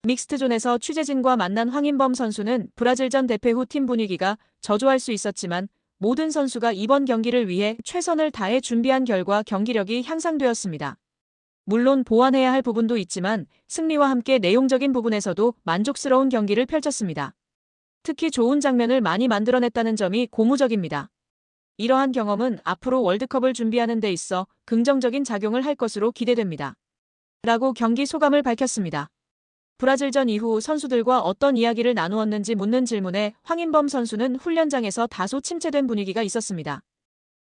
믹스트존에서 취재진과 만난 황인범 선수는 브라질전 대회 후 팀 분위기가 저조할 수 있었지만 모든 선수가 이번 경기를 위해 최선을 다해 준비한 결과 경기력이 향상되었습니다. 물론 보완해야 할 부분도 있지만 승리와 함께 내용적인 부분에서도 만족스러운 경기를 펼쳤습니다. 특히 좋은 장면을 많이 만들어냈다는 점이 고무적입니다. 이러한 경험은 앞으로 월드컵을 준비하는 데 있어 긍정적인 작용을 할 것으로 기대됩니다. 라고 경기 소감을 밝혔습니다. 브라질전 이후 선수들과 어떤 이야기를 나누었는지 묻는 질문에 황인범 선수는 훈련장에서 다소 침체된 분위기가 있었습니다.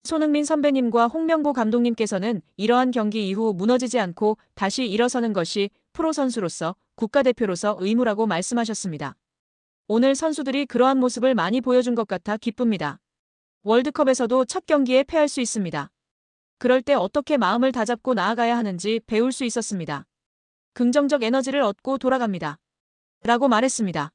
손흥민 선배님과 홍명보 감독님께서는 이러한 경기 이후 무너지지 않고 다시 일어서는 것이 프로 선수로서 국가대표로서 의무라고 말씀하셨습니다. 오늘 선수들이 그러한 모습을 많이 보여준 것 같아 기쁩니다. 월드컵에서도 첫 경기에 패할 수 있습니다. 그럴 때 어떻게 마음을 다잡고 나아가야 하는지 배울 수 있었습니다. 긍정적 에너지를 얻고 돌아갑니다. 라고 말했습니다.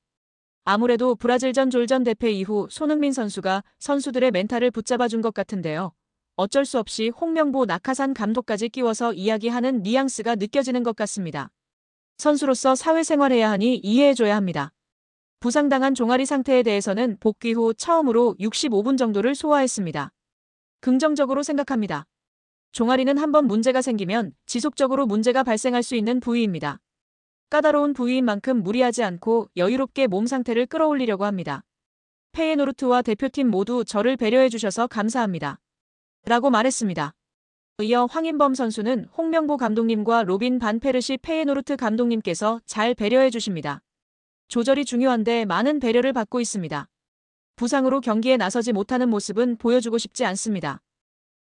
아무래도 브라질전 졸전 대회 이후 손흥민 선수가 선수들의 멘탈을 붙잡아준 것 같은데요. 어쩔 수 없이 홍명보 낙하산 감독까지 끼워서 이야기하는 뉘앙스가 느껴지는 것 같습니다. 선수로서 사회생활해야 하니 이해해줘야 합니다. 부상당한 종아리 상태에 대해서는 복귀 후 처음으로 65분 정도를 소화했습니다. 긍정적으로 생각합니다. 종아리는 한번 문제가 생기면 지속적으로 문제가 발생할 수 있는 부위입니다. 까다로운 부위인 만큼 무리하지 않고 여유롭게 몸 상태를 끌어올리려고 합니다. 페예노르트와 대표팀 모두 저를 배려해 주셔서 감사합니다. 라고 말했습니다. 이어 황인범 선수는 홍명보 감독님과 로빈 반 페르시 페예노르트 감독님께서 잘 배려해 주십니다. 조절이 중요한데 많은 배려를 받고 있습니다. 부상으로 경기에 나서지 못하는 모습은 보여주고 싶지 않습니다.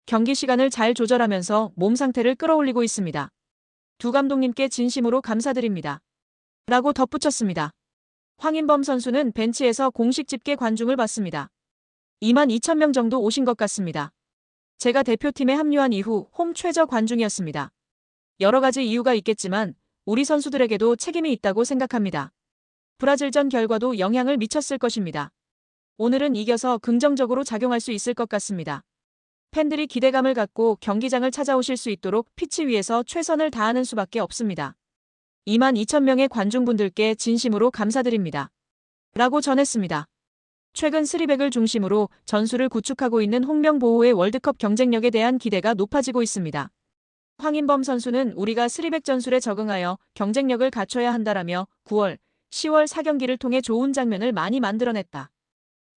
경기 시간을 잘 조절하면서 몸 상태를 끌어올리고 있습니다. 두 감독님께 진심으로 감사드립니다. 라고 덧붙였습니다. 황인범 선수는 벤치에서 공식 집계 관중을 봤습니다. 22,000명 정도 오신 것 같습니다. 제가 대표팀에 합류한 이후 홈 최저 관중이었습니다. 여러 가지 이유가 있겠지만 우리 선수들에게도 책임이 있다고 생각합니다. 브라질전 결과도 영향을 미쳤을 것입니다. 오늘은 이겨서 긍정적으로 작용할 수 있을 것 같습니다. 팬들이 기대감을 갖고 경기장을 찾아오실 수 있도록 피치 위에서 최선을 다하는 수밖에 없습니다. 22,000명의 관중분들께 진심으로 감사드립니다. 라고 전했습니다. 최근 쓰리백을 중심으로 전술을 구축하고 있는 홍명보호의 월드컵 경쟁력에 대한 기대가 높아지고 있습니다. 황인범 선수는 우리가 쓰리백 전술에 적응하여 경쟁력을 갖춰야 한다라며 9월, 10월 4경기를 통해 좋은 장면을 많이 만들어냈다.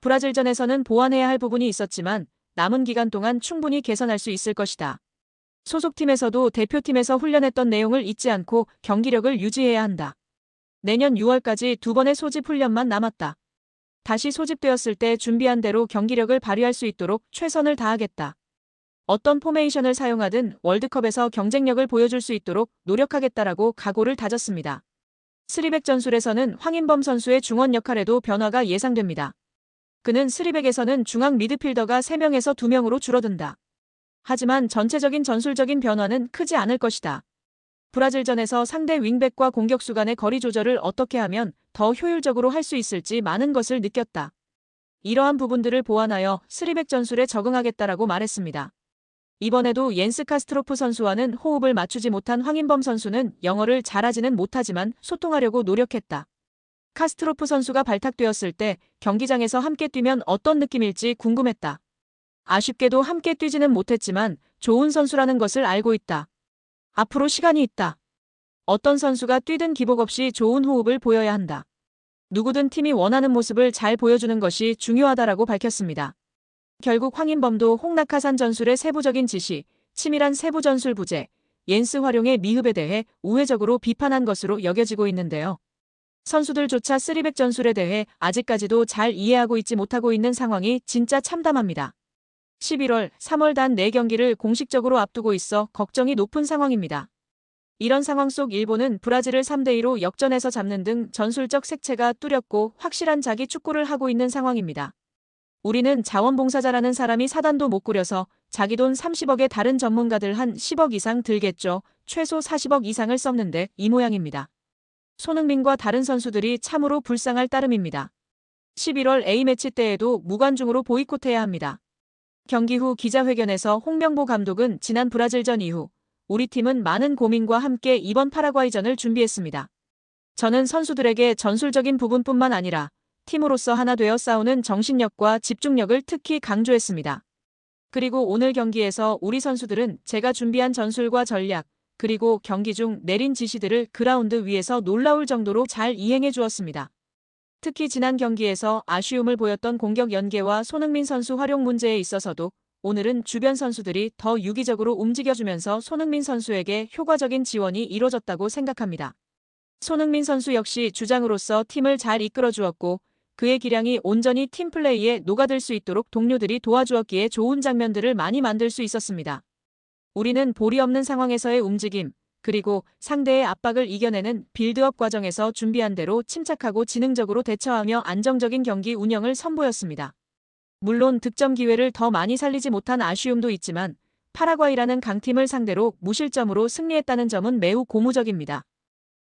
브라질전에서는 보완해야 할 부분이 있었지만 남은 기간 동안 충분히 개선할 수 있을 것이다. 소속팀에서도 대표팀에서 훈련했던 내용을 잊지 않고 경기력을 유지해야 한다. 내년 6월까지 2번의 소집 훈련만 남았다. 다시 소집되었을 때 준비한 대로 경기력을 발휘할 수 있도록 최선을 다하겠다. 어떤 포메이션을 사용하든 월드컵에서 경쟁력을 보여줄 수 있도록 노력하겠다라고 각오를 다졌습니다. 쓰리백 전술에서는 황인범 선수의 중원 역할에도 변화가 예상됩니다. 그는 쓰리백에서는 중앙 미드필더가 3명에서 2명으로 줄어든다. 하지만 전체적인 전술적인 변화는 크지 않을 것이다. 브라질전에서 상대 윙백과 공격수 간의 거리 조절을 어떻게 하면 더 효율적으로 할 수 있을지 많은 것을 느꼈다. 이러한 부분들을 보완하여 쓰리백 전술에 적응하겠다라고 말했습니다. 이번에도 옌스 카스트로프 선수와는 호흡을 맞추지 못한 황인범 선수는 영어를 잘하지는 못하지만 소통하려고 노력했다. 카스트로프 선수가 발탁되었을 때 경기장에서 함께 뛰면 어떤 느낌일지 궁금했다. 아쉽게도 함께 뛰지는 못했지만 좋은 선수라는 것을 알고 있다. 앞으로 시간이 있다. 어떤 선수가 뛰든 기복 없이 좋은 호흡을 보여야 한다. 누구든 팀이 원하는 모습을 잘 보여주는 것이 중요하다라고 밝혔습니다. 결국 황인범도 홍낙하산 전술의 세부적인 지시, 치밀한 세부 전술 부재, 옌스 활용의 미흡에 대해 우회적으로 비판한 것으로 여겨지고 있는데요. 선수들조차 쓰리백 전술에 대해 아직까지도 잘 이해하고 있지 못하고 있는 상황이 진짜 참담합니다. 11월, 3월 단 4경기를 공식적으로 앞두고 있어 걱정이 높은 상황입니다. 이런 상황 속 일본은 브라질을 3대2로 역전해서 잡는 등 전술적 색채가 뚜렷고 확실한 자기 축구를 하고 있는 상황입니다. 우리는 자원봉사자라는 사람이 사단도 못 꾸려서 자기 돈 30억에 다른 전문가들 한 10억 이상 들겠죠. 최소 40억 이상을 썼는데 이 모양입니다. 손흥민과 다른 선수들이 참으로 불쌍할 따름입니다. 11월 A매치 때에도 무관중으로 보이콧해야 합니다. 경기 후 기자회견에서 홍명보 감독은 지난 브라질전 이후 우리 팀은 많은 고민과 함께 이번 파라과이전을 준비했습니다. 저는 선수들에게 전술적인 부분뿐만 아니라 팀으로서 하나 되어 싸우는 정신력과 집중력을 특히 강조했습니다. 그리고 오늘 경기에서 우리 선수들은 제가 준비한 전술과 전략, 그리고 경기 중 내린 지시들을 그라운드 위에서 놀라울 정도로 잘 이행해 주었습니다. 특히 지난 경기에서 아쉬움을 보였던 공격 연계와 손흥민 선수 활용 문제에 있어서도 오늘은 주변 선수들이 더 유기적으로 움직여주면서 손흥민 선수에게 효과적인 지원이 이뤄졌다고 생각합니다. 손흥민 선수 역시 주장으로서 팀을 잘 이끌어 주었고 그의 기량이 온전히 팀플레이에 녹아들 수 있도록 동료들이 도와주었기에 좋은 장면들을 많이 만들 수 있었습니다. 우리는 볼이 없는 상황에서의 움직임, 그리고 상대의 압박을 이겨내는 빌드업 과정에서 준비한 대로 침착하고 지능적으로 대처하며 안정적인 경기 운영을 선보였습니다. 물론 득점 기회를 더 많이 살리지 못한 아쉬움도 있지만 파라과이라는 강팀을 상대로 무실점으로 승리했다는 점은 매우 고무적입니다.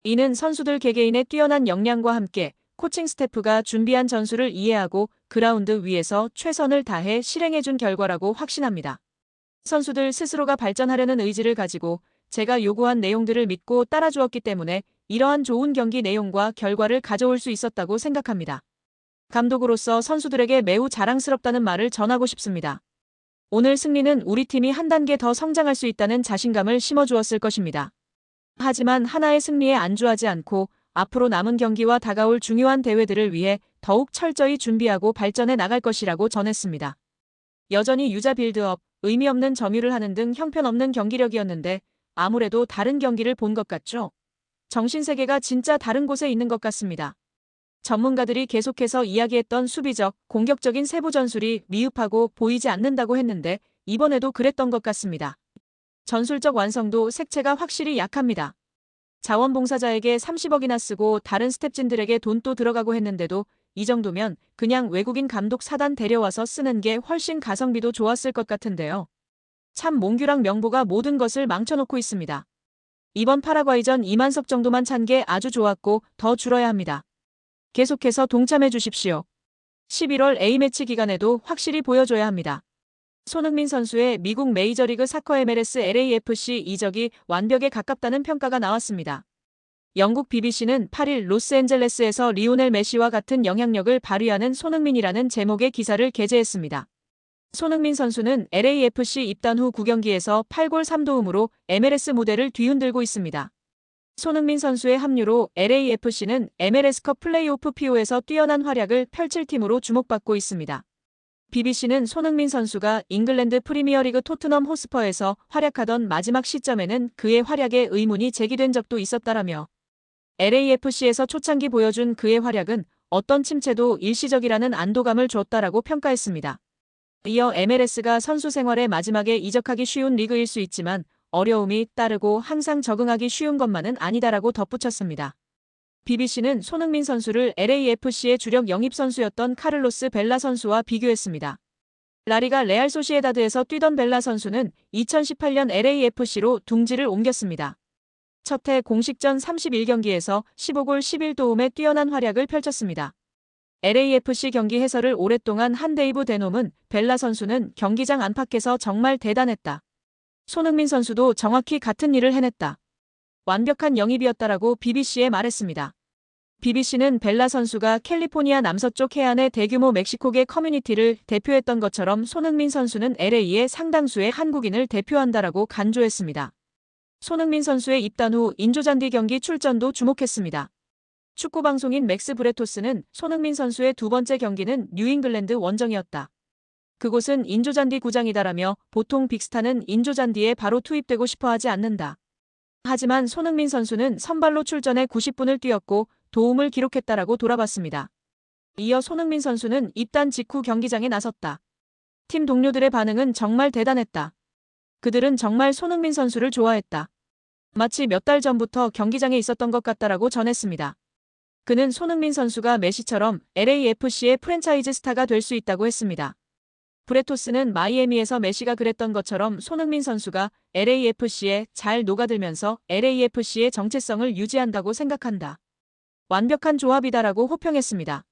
이는 선수들 개개인의 뛰어난 역량과 함께 코칭 스태프가 준비한 전술을 이해하고 그라운드 위에서 최선을 다해 실행해준 결과라고 확신합니다. 선수들 스스로가 발전하려는 의지를 가지고 제가 요구한 내용들을 믿고 따라주었기 때문에 이러한 좋은 경기 내용과 결과를 가져올 수 있었다고 생각합니다. 감독으로서 선수들에게 매우 자랑스럽다는 말을 전하고 싶습니다. 오늘 승리는 우리 팀이 한 단계 더 성장할 수 있다는 자신감을 심어주었을 것입니다. 하지만 하나의 승리에 안주하지 않고 앞으로 남은 경기와 다가올 중요한 대회들을 위해 더욱 철저히 준비하고 발전해 나갈 것이라고 전했습니다. 여전히 유자 빌드업, 의미 없는 점유를 하는 등 형편없는 경기력이었는데 아무래도 다른 경기를 본 것 같죠? 정신세계가 진짜 다른 곳에 있는 것 같습니다. 전문가들이 계속해서 이야기했던 수비적, 공격적인 세부 전술이 미흡하고 보이지 않는다고 했는데 이번에도 그랬던 것 같습니다. 전술적 완성도 색채가 확실히 약합니다. 자원봉사자에게 30억이나 쓰고 다른 스텝진들에게 돈도 들어가고 했는데도 이 정도면 그냥 외국인 감독 사단 데려와서 쓰는 게 훨씬 가성비도 좋았을 것 같은데요. 참 몽규랑 명보가 모든 것을 망쳐놓고 있습니다. 이번 파라과이전 2만석 정도만 찬 게 아주 좋았고 더 줄어야 합니다. 계속해서 동참해 주십시오. 11월 A매치 기간에도 확실히 보여줘야 합니다. 손흥민 선수의 미국 메이저리그 사커 MLS LAFC 이적이 완벽에 가깝다는 평가가 나왔습니다. 영국 BBC는 8일 로스앤젤레스에서 리오넬 메시와 같은 영향력을 발휘하는 손흥민이라는 제목의 기사를 게재했습니다. 손흥민 선수는 LAFC 입단 후 9경기에서 8골 3도움으로 MLS 무대를 뒤흔들고 있습니다. 손흥민 선수의 합류로 LAFC는 MLS컵 플레이오프 PO에서 뛰어난 활약을 펼칠 팀으로 주목받고 있습니다. BBC는 손흥민 선수가 잉글랜드 프리미어리그 토트넘 호스퍼에서 활약하던 마지막 시점에는 그의 활약에 의문이 제기된 적도 있었다라며 LAFC에서 초창기 보여준 그의 활약은 어떤 침체도 일시적이라는 안도감을 줬다라고 평가했습니다. 이어 MLS가 선수 생활의 마지막에 이적하기 쉬운 리그일 수 있지만 어려움이 따르고 항상 적응하기 쉬운 것만은 아니다라고 덧붙였습니다. BBC는 손흥민 선수를 LAFC의 주력 영입 선수였던 카를로스 벨라 선수와 비교했습니다. 라리가 레알 소시에다드에서 뛰던 벨라 선수는 2018년 LAFC로 둥지를 옮겼습니다. 첫해 공식전 31경기에서 15골 11도움의 뛰어난 활약을 펼쳤습니다. LAFC 경기 해설을 오랫동안 한 데이브 데놈은 벨라 선수는 경기장 안팎에서 정말 대단했다. 손흥민 선수도 정확히 같은 일을 해냈다. 완벽한 영입이었다라고 BBC에 말했습니다. BBC는 벨라 선수가 캘리포니아 남서쪽 해안의 대규모 멕시코계 커뮤니티를 대표했던 것처럼 손흥민 선수는 LA의 상당수의 한국인을 대표한다라고 간조했습니다. 손흥민 선수의 입단 후 인조잔디 경기 출전도 주목했습니다. 축구방송인 맥스 브레토스는 손흥민 선수의 두 번째 경기는 뉴잉글랜드 원정이었다. 그곳은 인조잔디 구장이다라며 보통 빅스타는 인조잔디에 바로 투입되고 싶어 하지 않는다. 하지만 손흥민 선수는 선발로 출전해 90분을 뛰었고 도움을 기록했다라고 돌아봤습니다. 이어 손흥민 선수는 입단 직후 경기장에 나섰다. 팀 동료들의 반응은 정말 대단했다. 그들은 정말 손흥민 선수를 좋아했다. 마치 몇 달 전부터 경기장에 있었던 것 같다라고 전했습니다. 그는 손흥민 선수가 메시처럼 LAFC의 프랜차이즈 스타가 될 수 있다고 했습니다. 브레토스는 마이애미에서 메시가 그랬던 것처럼 손흥민 선수가 LAFC에 잘 녹아들면서 LAFC의 정체성을 유지한다고 생각한다. 완벽한 조합이다라고 호평했습니다.